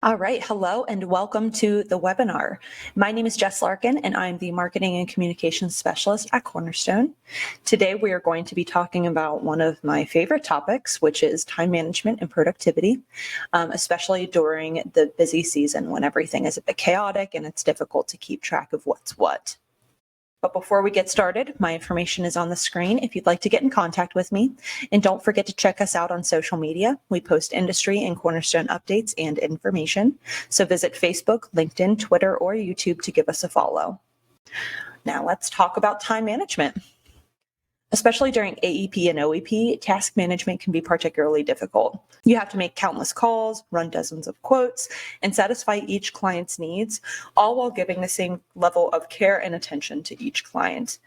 All right. Hello and welcome to the webinar. My name is Jess Larkin and I'm the Marketing and Communications Specialist at Cornerstone. Today we are going to be talking about one of my favorite topics, which is time management and productivity, especially during the busy season when everything is a bit chaotic and it's difficult to keep track of what's what. But before we get started, my information is on the screen if you'd like to get in contact with me. And don't forget to check us out on social media. We post industry and Cornerstone updates and information. So visit Facebook, LinkedIn, Twitter, or YouTube to give us a follow. Now let's talk about time management. Especially during AEP and OEP, task management can be particularly difficult. You have to make countless calls, run dozens of quotes, and satisfy each client's needs, all while giving the same level of care and attention to each client.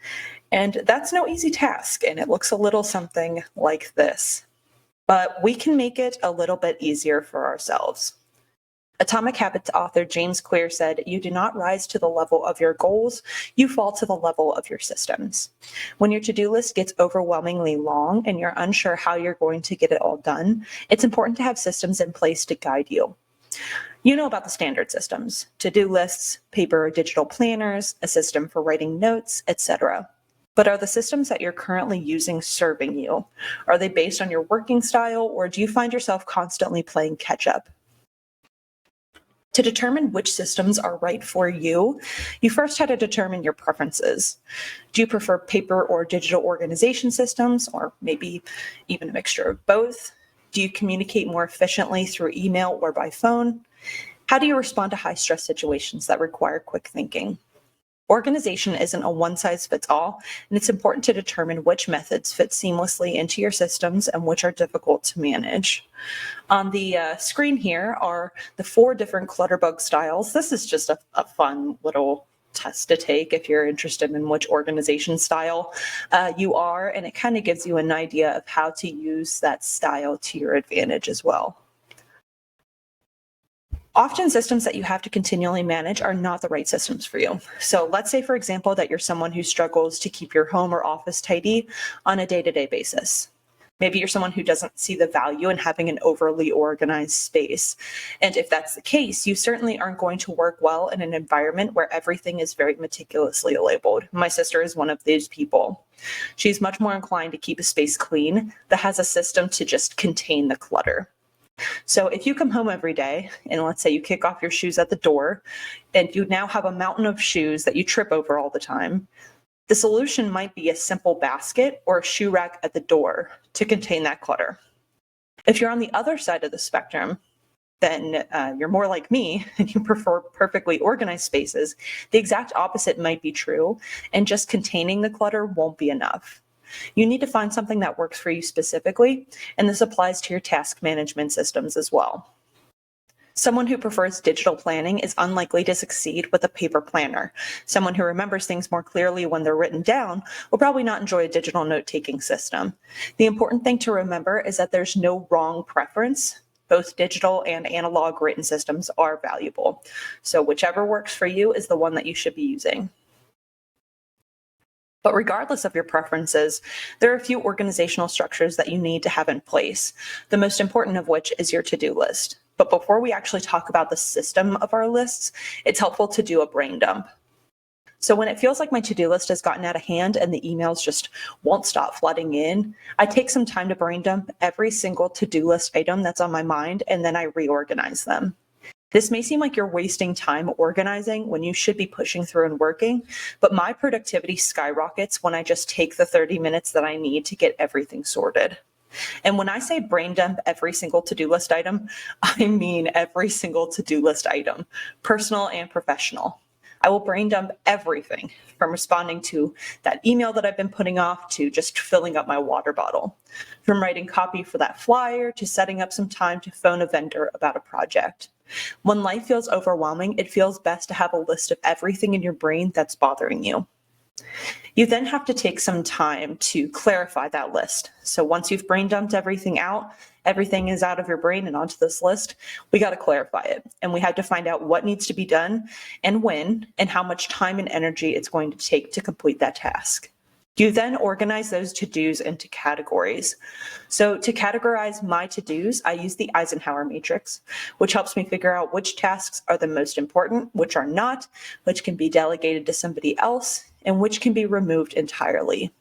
And that's no easy task, and it looks a little something like this. But we can make it a little bit easier for ourselves. Atomic Habits author James Clear said, "You do not rise to the level of your goals, you fall to the level of your systems." When your to-do list gets overwhelmingly long and you're unsure how you're going to get it all done, it's important to have systems in place to guide you. You know about the standard systems: to-do lists, paper or digital planners, a system for writing notes, etc. But are the systems that you're currently using serving you? Are they based on your working style, or do you find yourself constantly playing catch-up? To determine which systems are right for you, you first had to determine your preferences. Do you prefer paper or digital organization systems, or maybe even a mixture of both? Do you communicate more efficiently through email or by phone? How do you respond to high-stress situations that require quick thinking? Organization isn't a one-size-fits-all, and it's important to determine which methods fit seamlessly into your systems and which are difficult to manage. On the screen here are the 4 different clutterbug styles. This is just a fun little test to take if you're interested in which organization style you are, and it kind of gives you an idea of how to use that style to your advantage as well. Often systems that you have to continually manage are not the right systems for you. So let's say, for example, that you're someone who struggles to keep your home or office tidy on a day-to-day basis. Maybe you're someone who doesn't see the value in having an overly organized space. And if that's the case, you certainly aren't going to work well in an environment where everything is very meticulously labeled. My sister is one of these people. She's much more inclined to keep a space clean that has a system to just contain the clutter. So if you come home every day and let's say you kick off your shoes at the door and you now have a mountain of shoes that you trip over all the time, the solution might be a simple basket or a shoe rack at the door to contain that clutter. If you're on the other side of the spectrum, then you're more like me and you prefer perfectly organized spaces. The exact opposite might be true, and just containing the clutter won't be enough. You need to find something that works for you specifically, and this applies to your task management systems as well. Someone who prefers digital planning is unlikely to succeed with a paper planner. Someone who remembers things more clearly when they're written down will probably not enjoy a digital note-taking system. The important thing to remember is that there's no wrong preference. Both digital and analog written systems are valuable. So whichever works for you is the one that you should be using. But regardless of your preferences, there are a few organizational structures that you need to have in place, the most important of which is your to-do list. But before we actually talk about the system of our lists, it's helpful to do a brain dump. So when it feels like my to-do list has gotten out of hand and the emails just won't stop flooding in, I take some time to brain dump every single to-do list item that's on my mind, and then I reorganize them. This may seem like you're wasting time organizing when you should be pushing through and working, but my productivity skyrockets when I just take the 30 minutes that I need to get everything sorted. And when I say brain dump every single to-do list item, I mean every single to-do list item, personal and professional. I will brain dump everything from responding to that email that I've been putting off to just filling up my water bottle, from writing copy for that flyer to setting up some time to phone a vendor about a project. When life feels overwhelming, it feels best to have a list of everything in your brain that's bothering you. You then have to take some time to clarify that list. So once you've brain dumped everything out, everything is out of your brain and onto this list, we got to clarify it. And we have to find out what needs to be done and when, and how much time and energy it's going to take to complete that task. You then organize those to-dos into categories. So to categorize my to-dos, I use the Eisenhower matrix, which helps me figure out which tasks are the most important, which are not, which can be delegated to somebody else, and which can be removed entirely.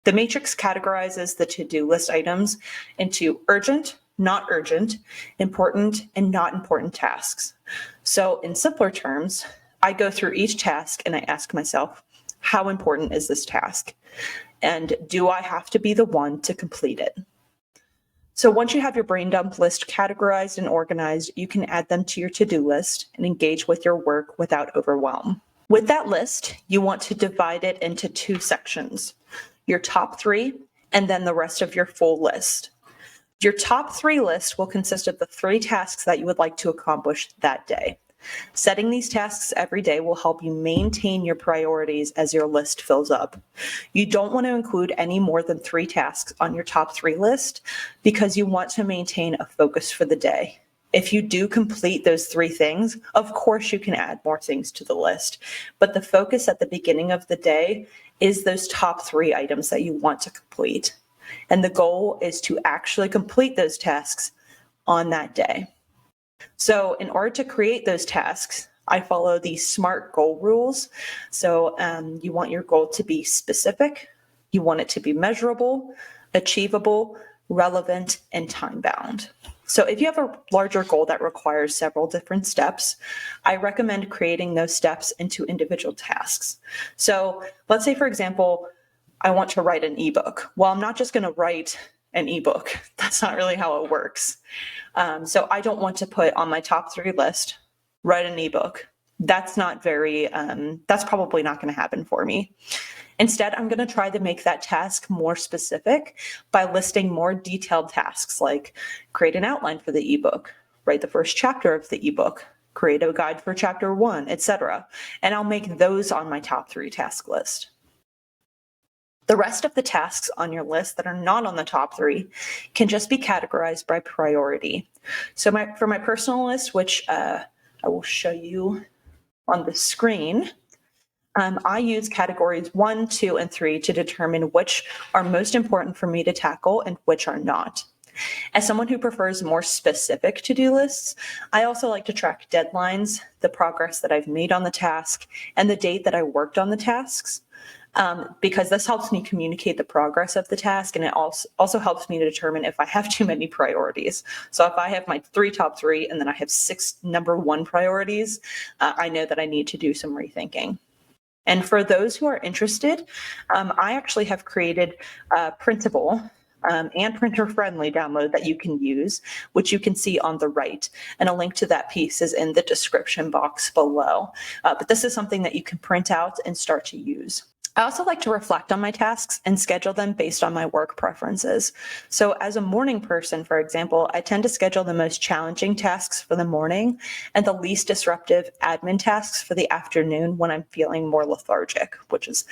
The matrix categorizes the to-do list items into urgent, not urgent, important, and not important tasks. So in simpler terms, I go through each task and I ask myself, how important is this task? And do I have to be the one to complete it? So once you have your brain dump list categorized and organized, you can add them to your to-do list and engage with your work without overwhelm. With that list, you want to divide it into two sections, your top 3 and then the rest of your full list. Your top 3 list will consist of the 3 tasks that you would like to accomplish that day. Setting these tasks every day will help you maintain your priorities as your list fills up. You don't want to include any more than 3 tasks on your top 3 list because you want to maintain a focus for the day. If you do complete those 3 things, of course you can add more things to the list, but the focus at the beginning of the day is those top 3 items that you want to complete. And the goal is to actually complete those tasks on that day. So in order to create those tasks, I follow the SMART goal rules. So you want your goal to be specific, you want it to be measurable, achievable, relevant, and time-bound. So if you have a larger goal that requires several different steps, I recommend creating those steps into individual tasks. So let's say, for example, I want to write an ebook. Well, I'm not just going to write an ebook. That's not really how it works. So I don't want to put on my top 3 list, write an ebook. That's that's probably not going to happen for me. Instead, I'm going to try to make that task more specific by listing more detailed tasks like create an outline for the ebook, write the first chapter of the ebook, create a guide for chapter 1, etc. And I'll make those on my top 3 task list. The rest of the tasks on your list that are not on the top 3 can just be categorized by priority. So for my personal list, which I will show you on the screen, I use categories 1, 2, and 3 to determine which are most important for me to tackle and which are not. As someone who prefers more specific to-do lists, I also like to track deadlines, the progress that I've made on the task, and the date that I worked on the tasks. Because this helps me communicate the progress of the task, and it also helps me to determine if I have too many priorities. So if I have my top 3 and then I have 6 number 1 priorities, I know that I need to do some rethinking. And for those who are interested, I actually have created a printable and printer-friendly download that you can use, which you can see on the right. And a link to that piece is in the description box below. But this is something that you can print out and start to use. I also like to reflect on my tasks and schedule them based on my work preferences. So as a morning person, for example, I tend to schedule the most challenging tasks for the morning and the least disruptive admin tasks for the afternoon when I'm feeling more lethargic, which is,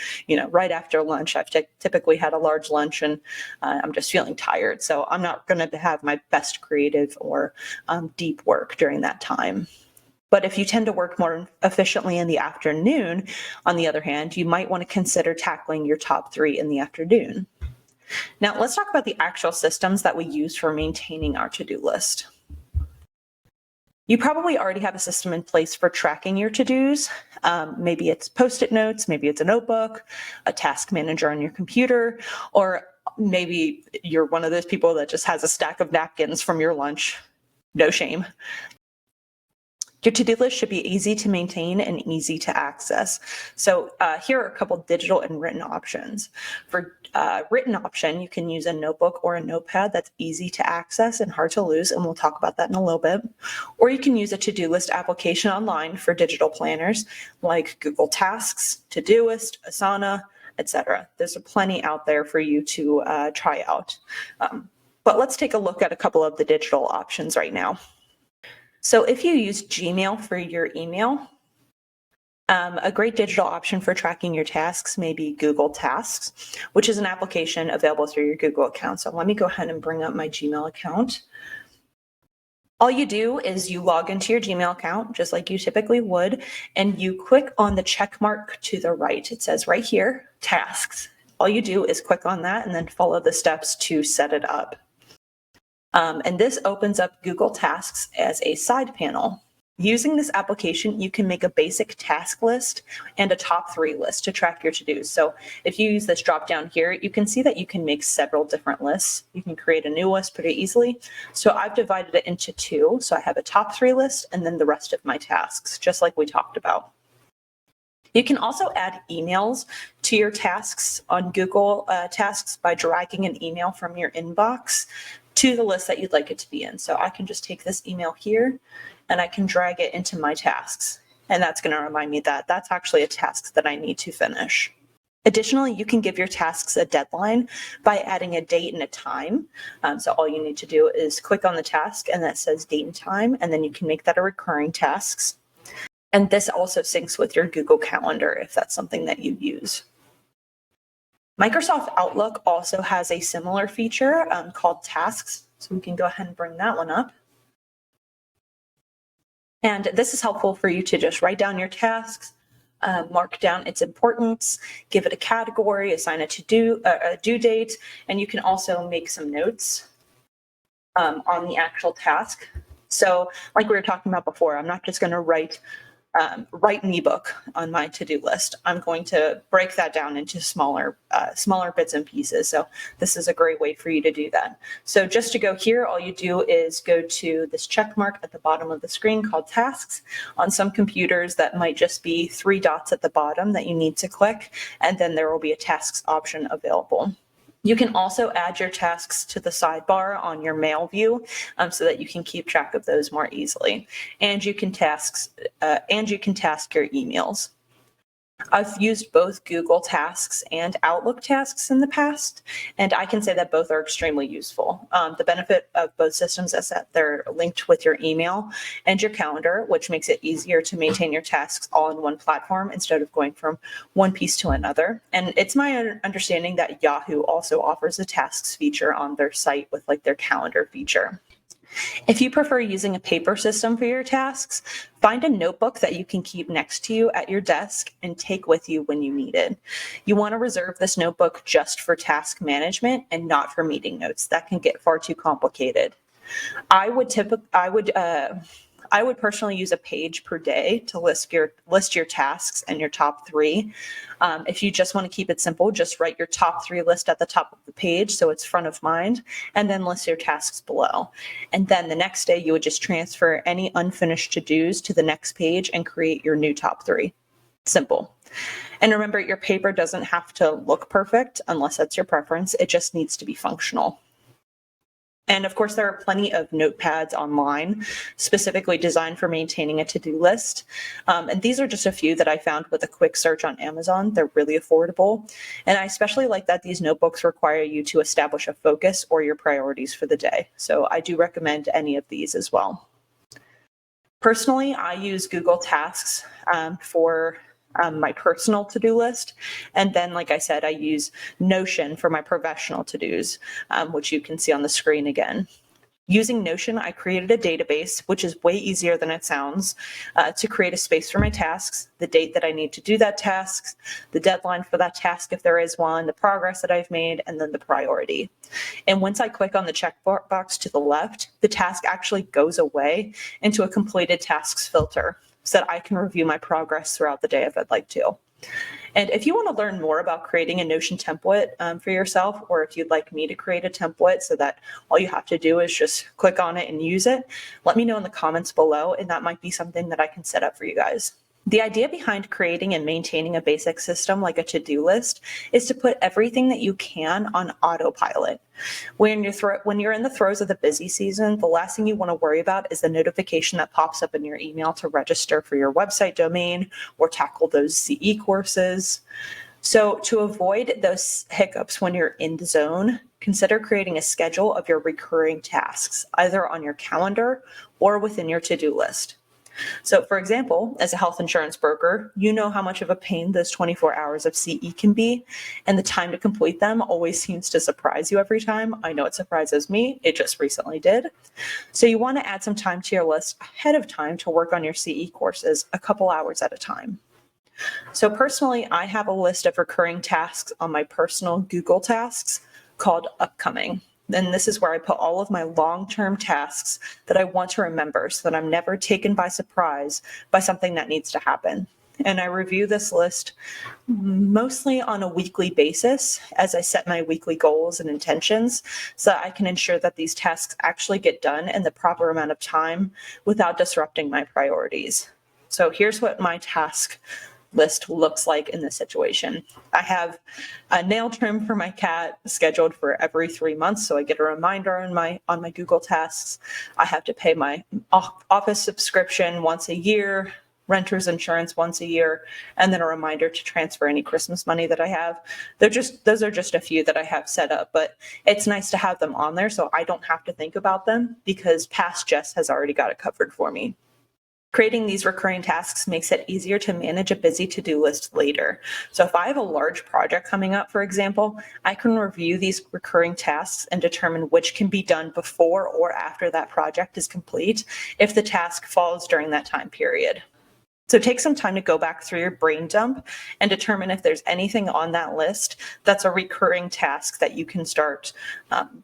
right after lunch. I've typically had a large lunch and I'm just feeling tired. So I'm not going to have my best creative or deep work during that time. But if you tend to work more efficiently in the afternoon, on the other hand, you might want to consider tackling your top 3 in the afternoon. Now, let's talk about the actual systems that we use for maintaining our to-do list. You probably already have a system in place for tracking your to-dos. Maybe it's Post-it notes, maybe it's a notebook, a task manager on your computer, or maybe you're one of those people that just has a stack of napkins from your lunch. No shame. Your to-do list should be easy to maintain and easy to access. So here are a couple digital and written options. For written option, you can use a notebook or a notepad that's easy to access and hard to lose, and we'll talk about that in a little bit. Or you can use a to-do list application online for digital planners like Google Tasks, Todoist, Asana, etc. There's plenty out there for you to try out. But let's take a look at a couple of the digital options right now. So if you use Gmail for your email, a great digital option for tracking your tasks may be Google Tasks, which is an application available through your Google account. So let me go ahead and bring up my Gmail account. All you do is you log into your Gmail account, just like you typically would, and you click on the check mark to the right. It says right here, Tasks. All you do is click on that and then follow the steps to set it up. And this opens up Google Tasks as a side panel. Using this application, you can make a basic task list and a top 3 list to track your to-dos. So if you use this drop down here, you can see that you can make several different lists. You can create a new list pretty easily. So I've divided it into 2. So I have a top 3 list and then the rest of my tasks, just like we talked about. You can also add emails to your tasks on Google Tasks by dragging an email from your inbox to the list that you'd like it to be in. So I can just take this email here and I can drag it into my tasks. And that's going to remind me that that's actually a task that I need to finish. Additionally, you can give your tasks a deadline by adding a date and a time. So all you need to do is click on the task and that says date and time, and then you can make that a recurring task. And this also syncs with your Google Calendar if that's something that you use. Microsoft Outlook also has a similar feature called Tasks. So we can go ahead and bring that one up. And this is helpful for you to just write down your tasks, mark down its importance, give it a category, assign it to a due date, and you can also make some notes on the actual task. So like we were talking about before, I'm not just going to write an ebook on my to-do list. I'm going to break that down into smaller bits and pieces. So this is a great way for you to do that. So just to go here, all you do is go to this check mark at the bottom of the screen called Tasks. On some computers, that might just be 3 dots at the bottom that you need to click, and then there will be a Tasks option available. You can also add your tasks to the sidebar on your mail view so that you can keep track of those more easily. And you can task your emails. I've used both Google Tasks and Outlook Tasks in the past, and I can say that both are extremely useful. The benefit of both systems is that they're linked with your email and your calendar, which makes it easier to maintain your tasks all in one platform instead of going from one piece to another. And it's my understanding that Yahoo also offers a tasks feature on their site with like their calendar feature. If you prefer using a paper system for your tasks, find a notebook that you can keep next to you at your desk and take with you when you need it. You want to reserve this notebook just for task management and not for meeting notes. That can get far too complicated. I would personally use a page per day to list your tasks and your top 3. If you just want to keep it simple, just write your top 3 list at the top of the page so it's front of mind, and then list your tasks below. And then the next day, you would just transfer any unfinished to-dos to the next page and create your new top 3. Simple. And remember, your paper doesn't have to look perfect unless that's your preference. It just needs to be functional. And of course, there are plenty of notepads online specifically designed for maintaining a to-do list. And these are just a few that I found with a quick search on Amazon. They're really affordable. And I especially like that these notebooks require you to establish a focus or your priorities for the day. So I do recommend any of these as well. Personally, I use Google Tasks for my personal to-do list. And then, like I said, I use Notion for my professional to-dos, which you can see on the screen again. Using Notion, I created a database, which is way easier than it sounds, to create a space for my tasks, the date that I need to do that task, the deadline for that task if there is one, the progress that I've made, and then the priority. And once I click on the checkbox to the left, the task actually goes away into a completed tasks filter, so that I can review my progress throughout the day if I'd like to. And if you want to learn more about creating a Notion template for yourself, or if you'd like me to create a template so that all you have to do is just click on it and use it, let me know in the comments below, and that might be something that I can set up for you guys. The idea behind creating and maintaining a basic system like a to-do list is to put everything that you can on autopilot. When you're in the throes of the busy season, the last thing you want to worry about is the notification that pops up in your email to register for your website domain or tackle those CE courses. So to avoid those hiccups when you're in the zone, consider creating a schedule of your recurring tasks, either on your calendar or within your to-do list. So for example, as a health insurance broker, you know how much of a pain those 24 hours of CE can be, and the time to complete them always seems to surprise you every time. I know it surprises me. It just recently did. So you want to add some time to your list ahead of time to work on your CE courses a couple hours at a time. So personally, I have a list of recurring tasks on my personal Google Tasks called Upcoming. And this is where I put all of my long-term tasks that I want to remember so that I'm never taken by surprise by something that needs to happen. And I review this list mostly on a weekly basis as I set my weekly goals and intentions so that I can ensure that these tasks actually get done in the proper amount of time without disrupting my priorities. So here's what my task list looks like in this situation. I have a nail trim for my cat scheduled for every 3 months, so I get a reminder on my Google Tasks. I have to pay my office subscription once a year, renter's insurance once a year, and then a reminder to transfer any Christmas money that I have. Those are just a few that I have set up, but it's nice to have them on there so I don't have to think about them because past Jess has already got it covered for me. Creating these recurring tasks makes it easier to manage a busy to-do list later. So if I have a large project coming up, for example, I can review these recurring tasks and determine which can be done before or after that project is complete if the task falls during that time period. So take some time to go back through your brain dump and determine if there's anything on that list that's a recurring task that you can start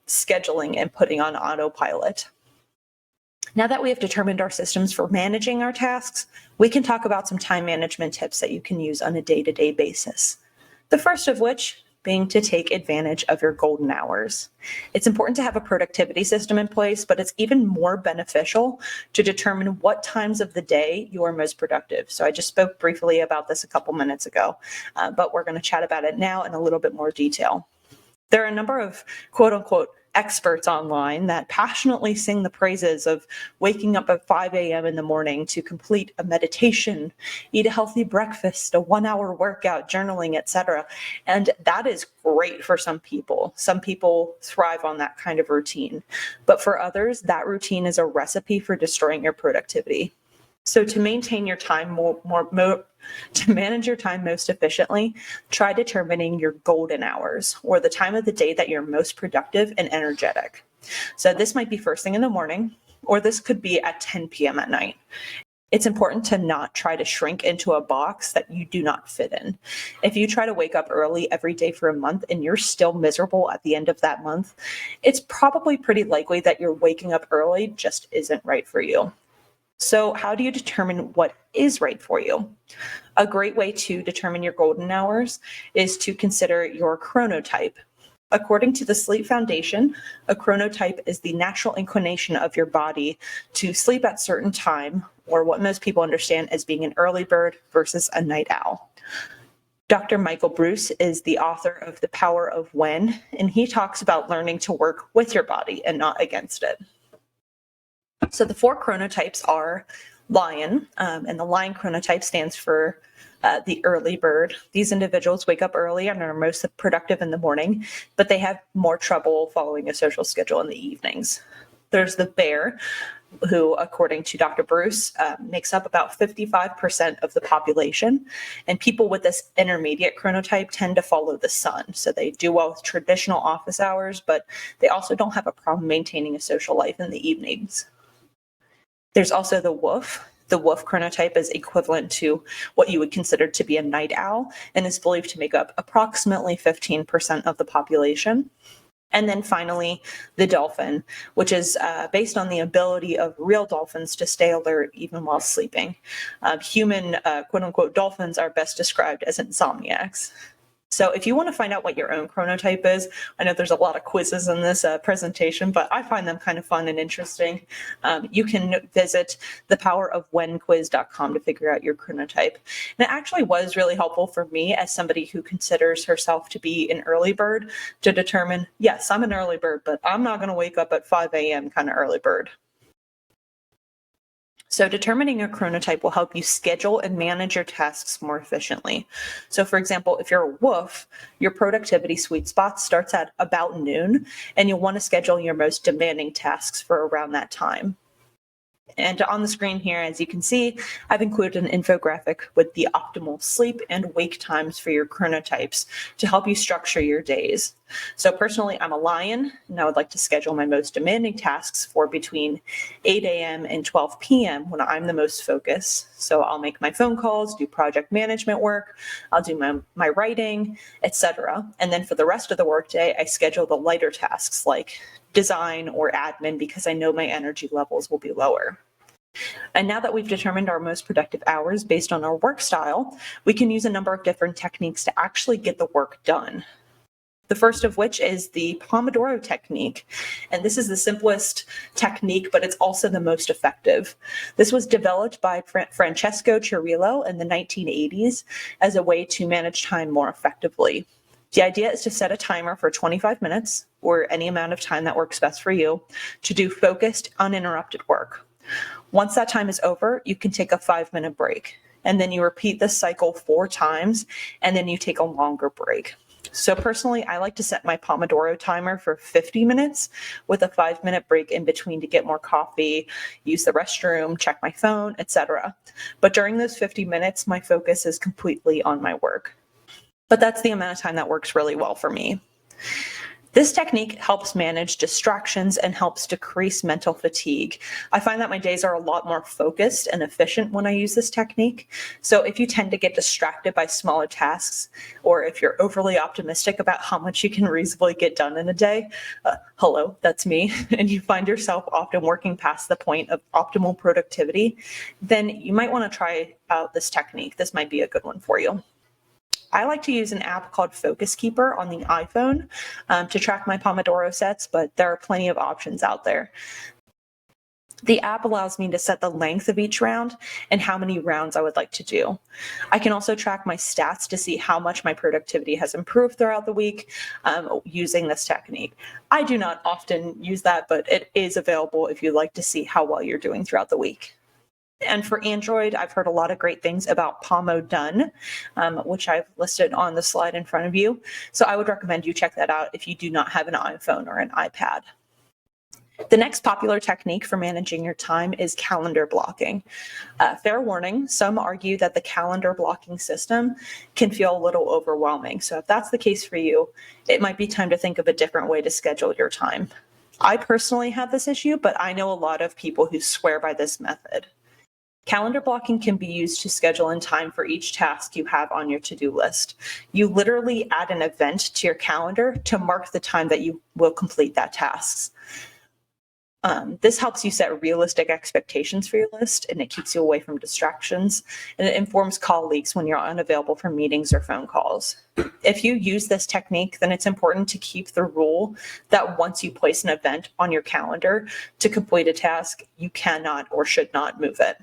scheduling and putting on autopilot. Now that we have determined our systems for managing our tasks, we can talk about some time management tips that you can use on a day-to-day basis. The first of which being to take advantage of your golden hours. It's important to have a productivity system in place, but it's even more beneficial to determine what times of the day you are most productive. So I just spoke briefly about this a couple minutes ago, but we're going to chat about it now in a little bit more detail. There are a number of quote unquote experts online that passionately sing the praises of waking up at 5 a.m. in the morning to complete a meditation, eat a healthy breakfast, a 1-hour workout, journaling, etc. And that is great for some people. Some people thrive on that kind of routine. But for others, that routine is a recipe for destroying your productivity. So to maintain your time to manage your time most efficiently, try determining your golden hours or the time of the day that you're most productive and energetic. So this might be first thing in the morning, or this could be at 10 p.m. at night. It's important to not try to shrink into a box that you do not fit in. If you try to wake up early every day for a month and you're still miserable at the end of that month, it's probably pretty likely that your waking up early just isn't right for you. So how do you determine what is right for you? A great way to determine your golden hours is to consider your chronotype. According to the Sleep Foundation, a chronotype is the natural inclination of your body to sleep at certain time, or what most people understand as being an early bird versus a night owl. Dr. Michael Bruce is the author of The Power of When, and he talks about learning to work with your body and not against it. So the 4 chronotypes are Lion, and the Lion chronotype stands for the early bird. These individuals wake up early and are most productive in the morning, but they have more trouble following a social schedule in the evenings. There's the Bear, who, according to Dr. Bruce, makes up about 55% of the population. And people with this intermediate chronotype tend to follow the sun. So they do well with traditional office hours, but they also don't have a problem maintaining a social life in the evenings. There's also the Wolf. The Wolf chronotype is equivalent to what you would consider to be a night owl and is believed to make up approximately 15% of the population. And then finally, the Dolphin, which is based on the ability of real dolphins to stay alert even while sleeping. Human, quote-unquote, dolphins are best described as insomniacs. So if you want to find out what your own chronotype is, I know there's a lot of quizzes in this presentation, but I find them kind of fun and interesting. You can visit thepowerofwhenquiz.com to figure out your chronotype. And it actually was really helpful for me as somebody who considers herself to be an early bird to determine, yes, I'm an early bird, but I'm not going to wake up at 5 a.m. kind of early bird. So determining your chronotype will help you schedule and manage your tasks more efficiently. So for example, if you're a wolf, your productivity sweet spot starts at about noon, and you'll want to schedule your most demanding tasks for around that time. And on the screen here, as you can see, I've included an infographic with the optimal sleep and wake times for your chronotypes to help you structure your days. So personally, I'm a lion, and I would like to schedule my most demanding tasks for between 8 a.m. and 12 p.m. when I'm the most focused. So I'll make my phone calls, do project management work, I'll do my writing, etc. And then for the rest of the workday, I schedule the lighter tasks like design or admin because I know my energy levels will be lower. And now that we've determined our most productive hours based on our work style, we can use a number of different techniques to actually get the work done. The first of which is the Pomodoro Technique. And this is the simplest technique, but it's also the most effective. This was developed by Francesco Cirillo in the 1980s as a way to manage time more effectively. The idea is to set a timer for 25 minutes, or any amount of time that works best for you, to do focused, uninterrupted work. Once that time is over, you can take a 5-minute break. And then you repeat this cycle 4 times, and then you take a longer break. So personally, I like to set my Pomodoro timer for 50 minutes with a 5-minute break in between to get more coffee, use the restroom, check my phone, etc. But during those 50 minutes, my focus is completely on my work. But that's the amount of time that works really well for me. This technique helps manage distractions and helps decrease mental fatigue. I find that my days are a lot more focused and efficient when I use this technique. So if you tend to get distracted by smaller tasks, or if you're overly optimistic about how much you can reasonably get done in a day, hello, that's me, and you find yourself often working past the point of optimal productivity, then you might want to try out this technique. This might be a good one for you. I like to use an app called Focus Keeper on the iPhone to track my Pomodoro sets, but there are plenty of options out there. The app allows me to set the length of each round and how many rounds I would like to do. I can also track my stats to see how much my productivity has improved throughout the week using this technique. I do not often use that, but it is available if you'd like to see how well you're doing throughout the week. And for Android, I've heard a lot of great things about Pomodone, which I've listed on the slide in front of you. So I would recommend you check that out if you do not have an iPhone or an iPad. The next popular technique for managing your time is calendar blocking. Fair warning, some argue that the calendar blocking system can feel a little overwhelming. So if that's the case for you, it might be time to think of a different way to schedule your time. I personally have this issue, but I know a lot of people who swear by this method. Calendar blocking can be used to schedule in time for each task you have on your to-do list. You literally add an event to your calendar to mark the time that you will complete that task. This helps you set realistic expectations for your list, and it keeps you away from distractions, and it informs colleagues when you're unavailable for meetings or phone calls. If you use this technique, then it's important to keep the rule that once you place an event on your calendar to complete a task, you cannot or should not move it.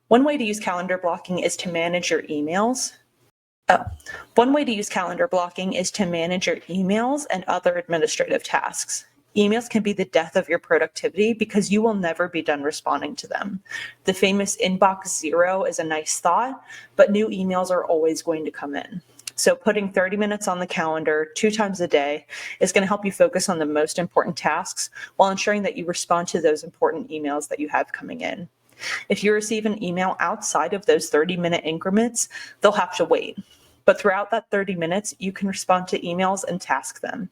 One way to use calendar blocking is to manage your emails. One way to use calendar blocking is to manage your emails and other administrative tasks. Emails can be the death of your productivity because you will never be done responding to them. The famous inbox zero is a nice thought, but new emails are always going to come in. So putting 30 minutes on the calendar 2 times a day is going to help you focus on the most important tasks while ensuring that you respond to those important emails that you have coming in. If you receive an email outside of those 30-minute increments, they'll have to wait. But throughout that 30 minutes, you can respond to emails and task them.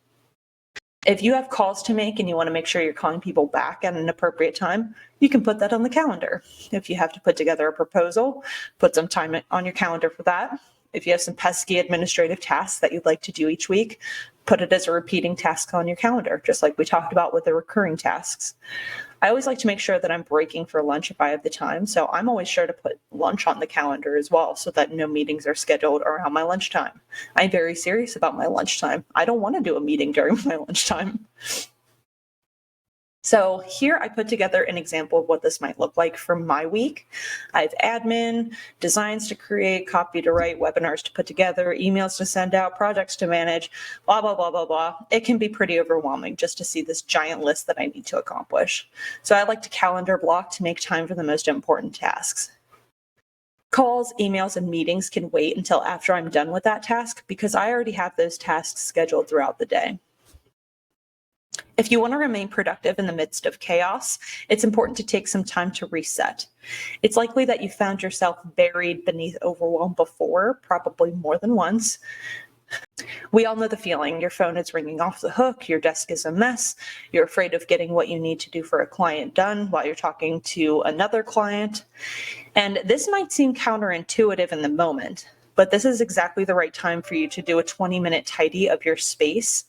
If you have calls to make and you want to make sure you're calling people back at an appropriate time, you can put that on the calendar. If you have to put together a proposal, put some time on your calendar for that. If you have some pesky administrative tasks that you'd like to do each week, put it as a repeating task on your calendar, just like we talked about with the recurring tasks. I always like to make sure that I'm breaking for lunch if I have the time, so I'm always sure to put lunch on the calendar as well so that no meetings are scheduled around my lunchtime. I'm very serious about my lunchtime. I don't want to do a meeting during my lunchtime. So here I put together an example of what this might look like for my week. I have admin, designs to create, copy to write, webinars to put together, emails to send out, projects to manage, blah, blah, blah, blah, blah. It can be pretty overwhelming just to see this giant list that I need to accomplish. So I like to calendar block to make time for the most important tasks. Calls, emails, and meetings can wait until after I'm done with that task because I already have those tasks scheduled throughout the day. If you want to remain productive in the midst of chaos, it's important to take some time to reset. It's likely that you found yourself buried beneath overwhelm before, probably more than once. We all know the feeling. Your phone is ringing off the hook, your desk is a mess, you're afraid of getting what you need to do for a client done while you're talking to another client. And this might seem counterintuitive in the moment, but this is exactly the right time for you to do a 20-minute tidy of your space,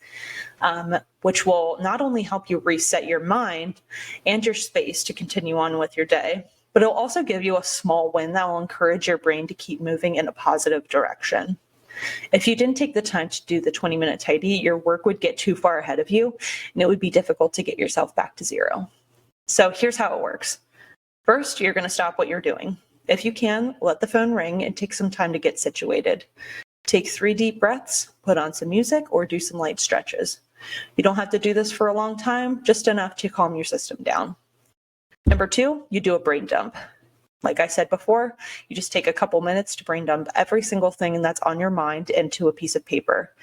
which will not only help you reset your mind and your space to continue on with your day, but it'll also give you a small win that will encourage your brain to keep moving in a positive direction. If you didn't take the time to do the 20-minute tidy, your work would get too far ahead of you, and it would be difficult to get yourself back to zero. So here's how it works. First, you're going to stop what you're doing. If you can, let the phone ring and take some time to get situated. Take 3 deep breaths, put on some music, or do some light stretches. You don't have to do this for a long time, just enough to calm your system down. Number 2, you do a brain dump. Like I said before, you just take a couple minutes to brain dump every single thing that's on your mind into a piece of paper.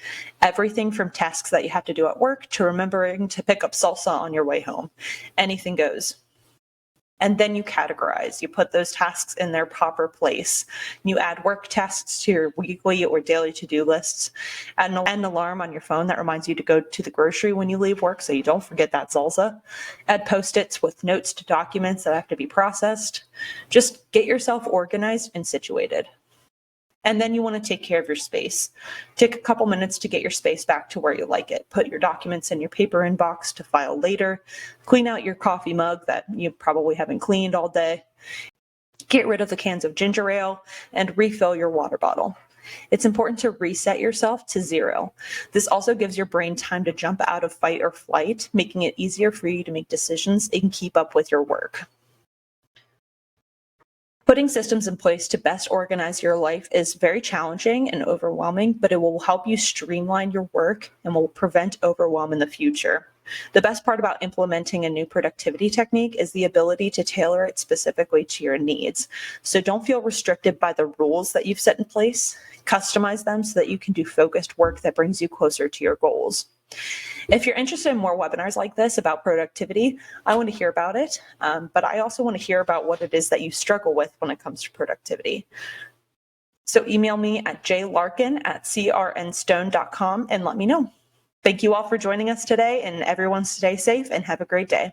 Everything from tasks that you have to do at work to remembering to pick up salsa on your way home. Anything goes. And then you categorize. You put those tasks in their proper place. You add work tasks to your weekly or daily to-do lists. Add an alarm on your phone that reminds you to go to the grocery when you leave work so you don't forget that salsa. Add Post-its with notes to documents that have to be processed. Just get yourself organized and situated. And then you want to take care of your space. Take a couple minutes to get your space back to where you like it. Put your documents in your paper inbox to file later. Clean out your coffee mug that you probably haven't cleaned all day. Get rid of the cans of ginger ale and refill your water bottle. It's important to reset yourself to zero. This also gives your brain time to jump out of fight or flight, making it easier for you to make decisions and keep up with your work. Putting systems in place to best organize your life is very challenging and overwhelming, but it will help you streamline your work and will prevent overwhelm in the future. The best part about implementing a new productivity technique is the ability to tailor it specifically to your needs. So don't feel restricted by the rules that you've set in place. Customize them so that you can do focused work that brings you closer to your goals. If you're interested in more webinars like this about productivity, I want to hear about it, but I also want to hear about what it is that you struggle with when it comes to productivity. So email me at jlarkin@crnstone.com and let me know. Thank you all for joining us today, and everyone stay safe and have a great day.